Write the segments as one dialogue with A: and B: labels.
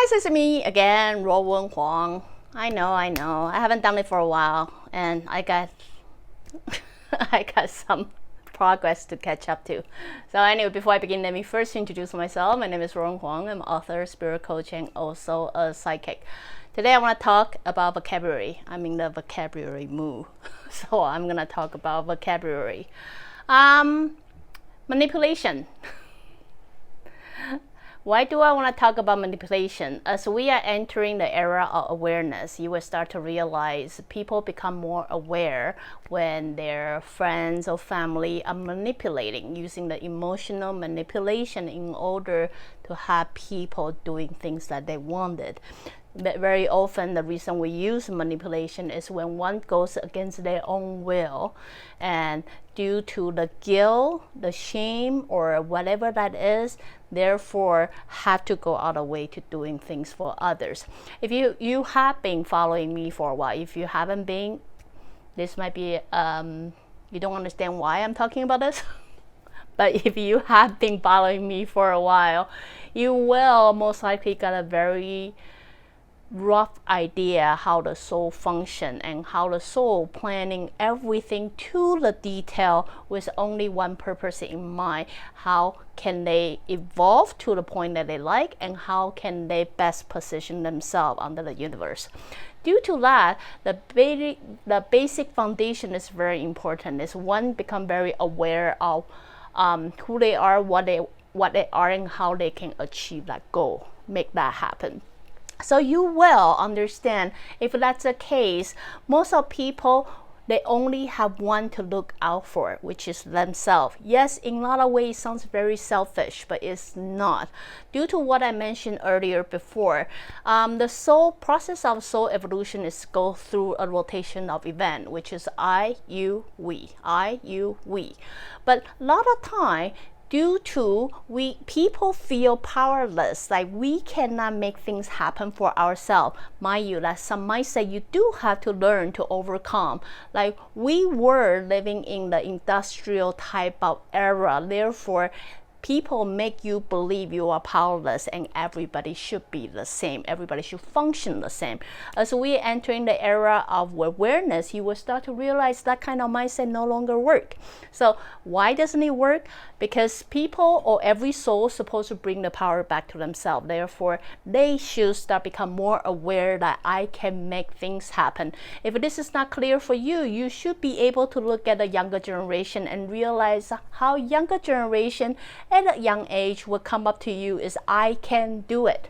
A: guys, it's me again, Ruowen Huang. I know, I haven't done it for a while, and I got I got some progress to catch up to. So anyway, before I begin, let me first introduce myself. My name is Ruowen Huang. I'm author, spirit coach, and also a psychic. Today I want to talk about vocabulary. I'm in the vocabulary mood. So I'm going to talk about vocabulary. Manipulation. Why do I want to talk about manipulation? As we are entering the era of awareness, you will start to realize people become more aware when their friends or family are manipulating, using the emotional manipulation in order to have people doing things that they wanted. But very often the reason we use manipulation is when one goes against their own will, and due to the guilt, the shame, or whatever that is, therefore have to go out of the way to doing things for others. If you have been following me for a while, if you haven't been, this might be you don't understand why I'm talking about this. But if you have been following me for a while, you will most likely get a very rough idea how the soul function and how the soul planning everything to the detail with only one purpose in mind. How can they evolve to the point that they like, and how can they best position themselves under the universe? Due to that, the basic foundation is very important. Is one become very aware of who they are, what they are, and how they can achieve that goal, make that happen. So you will understand, if that's the case, most of people, they only have one to look out for, which is themselves. Yes, in a lot of ways it sounds very selfish, but it's not. Due to what I mentioned earlier before, the soul process of soul evolution is go through a rotation of event, which is I, you, we. I, you, we. But a lot of time, due to people feel powerless, like we cannot make things happen for ourselves. Mind you, that some might say you do have to learn to overcome. Like we were living in the industrial type of era, therefore people make you believe you are powerless and everybody should be the same. Everybody should function the same. As we enter in the era of awareness, you will start to realize that kind of mindset no longer work. So why doesn't it work? Because people or every soul is supposed to bring the power back to themselves. Therefore, they should start become more aware that I can make things happen. If this is not clear for you, you should be able to look at the younger generation and realize how younger generation at a young age will come up to you is I can do it.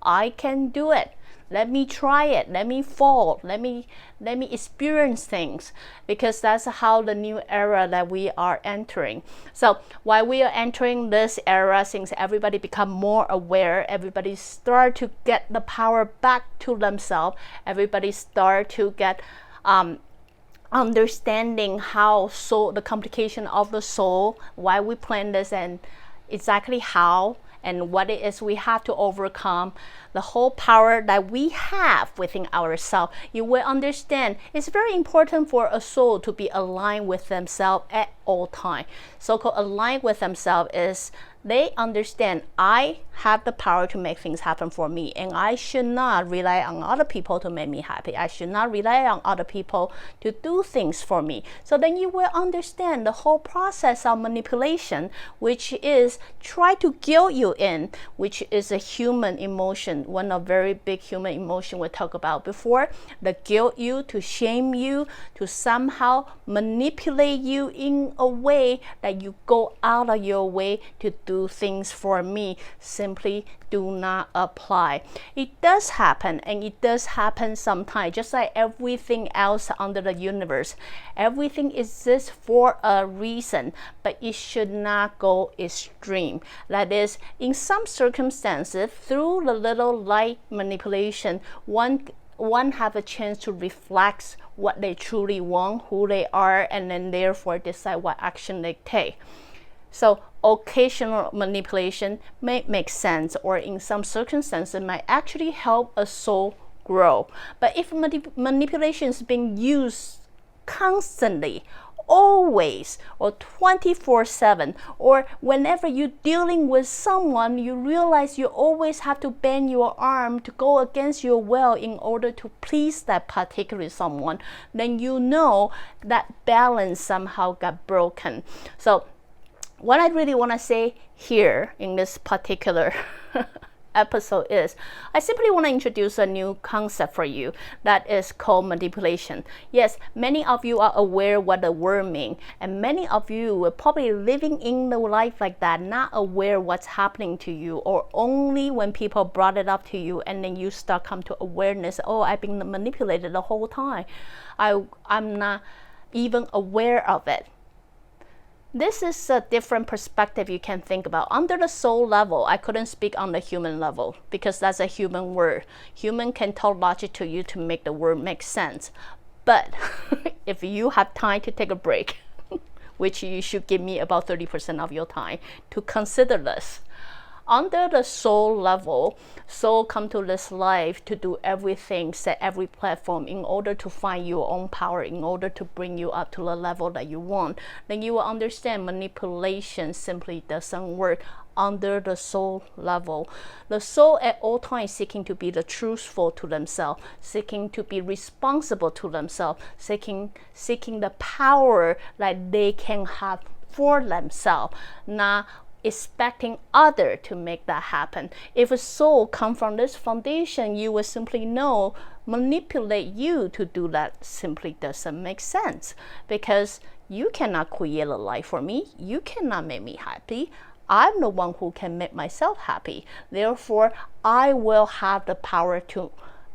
A: I can do it. Let me try it. Let me fall. Let me experience things, because that's how the new era that we are entering. So while we are entering this era, since everybody become more aware, everybody start to get the power back to themselves. Everybody start to get understanding how soul, the complication of the soul, why we plan this, and exactly how and what it is we have to overcome, the whole power that we have within ourselves. You will understand it's very important for a soul to be aligned with themselves at all time. So-called aligned with themselves is they understand I have the power to make things happen for me, and I should not rely on other people to make me happy. I should not rely on other people to do things for me. So then you will understand the whole process of manipulation, which is try to guilt you in, which is a human emotion, one of very big human emotion we talked about before. The guilt you, to shame you, to somehow manipulate you in a way that you go out of your way to do things for me, simply do not apply. It does happen, and it does happen sometimes, just like everything else under the universe. Everything exists for a reason, but it should not go extreme. That is, in some circumstances, through the little light manipulation, one have a chance to reflect what they truly want, who they are, and then therefore decide what action they take. So occasional manipulation may make sense, or in some circumstances might actually help a soul grow. But if manipulation is being used constantly always, or 24/7, or whenever you're dealing with someone, you realize you always have to bend your arm to go against your will in order to please that particular someone, then you know that balance somehow got broken. So what I really want to say here in this particular episode is, I simply want to introduce a new concept for you that is called manipulation. Yes, many of you are aware what the word means, and many of you are probably living in the life like that, not aware what's happening to you, or only when people brought it up to you and then you start come to awareness, oh, I've been manipulated the whole time. I'm not even aware of it. This is a different perspective you can think about. Under the soul level, I couldn't speak on the human level because that's a human word. Human can talk logic to you to make the word make sense. But if you have time to take a break, which you should give me about 30% of your time to consider this. Under the soul level, soul come to this life to do everything, set every platform in order to find your own power, in order to bring you up to the level that you want. Then you will understand manipulation simply doesn't work under the soul level. The soul at all times seeking to be the truthful to themselves, seeking to be responsible to themselves, seeking the power that they can have for themselves, not expecting other to make that happen. If a soul come from this foundation, you will simply know manipulate you to do that simply doesn't make sense, because you cannot create a life for me. You cannot make me happy. I'm the one who can make myself happy. Therefore, I will have the power to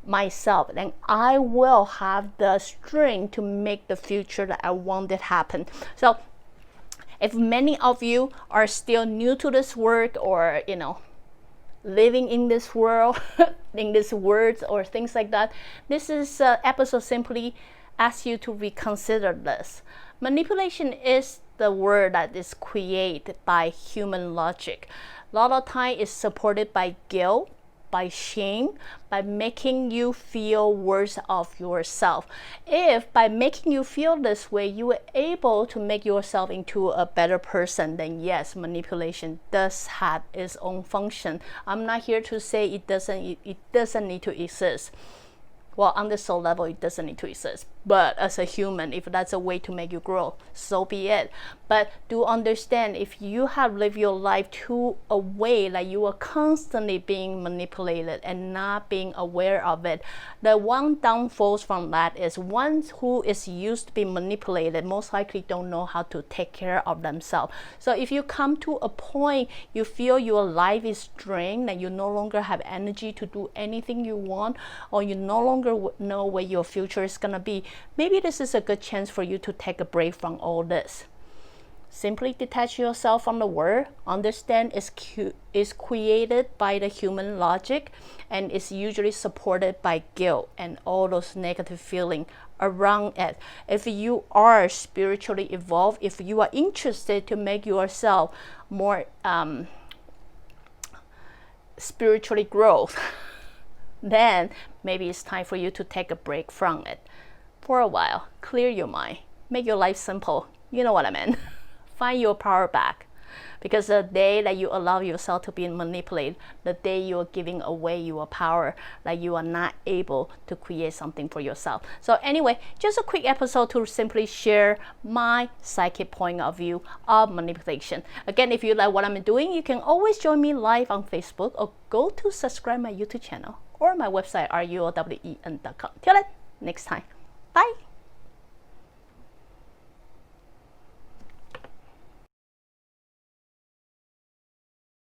A: myself, and I will have the strength to make the future that I wanted happen. So if many of you are still new to this work, or living in this world, in these words or things like that, this is episode simply asks you to reconsider this. Manipulation is the word that is created by human logic. A lot of time is supported by guilt, by shame, by making you feel worse of yourself. If by making you feel this way, you are able to make yourself into a better person, then yes, manipulation does have its own function. I'm not here to say it doesn't need to exist. Well, on the soul level, it doesn't need to exist. But as a human, if that's a way to make you grow, so be it. But do understand, if you have lived your life to a way that you are constantly being manipulated and not being aware of it, the one downfall from that is one who is used to be manipulated most likely don't know how to take care of themselves. So if you come to a point you feel your life is drained, that you no longer have energy to do anything you want, or you no longer know where your future is going to be, maybe this is a good chance for you to take a break from all this. Simply detach yourself from the word. Understand it's created by the human logic, and it's usually supported by guilt and all those negative feelings around it. If you are spiritually evolved, if you are interested to make yourself more spiritually growth, then maybe it's time for you to take a break from it for a while. Clear your mind. Make your life simple. You know what I mean. Find your power back. Because the day that you allow yourself to be manipulated, the day you are giving away your power, that you are not able to create something for yourself. So anyway, just a quick episode to simply share my psychic point of view of manipulation. Again, if you like what I'm doing, you can always join me live on Facebook, or go to subscribe my YouTube channel or my website, ruowen.com. Till then, next time. Bye.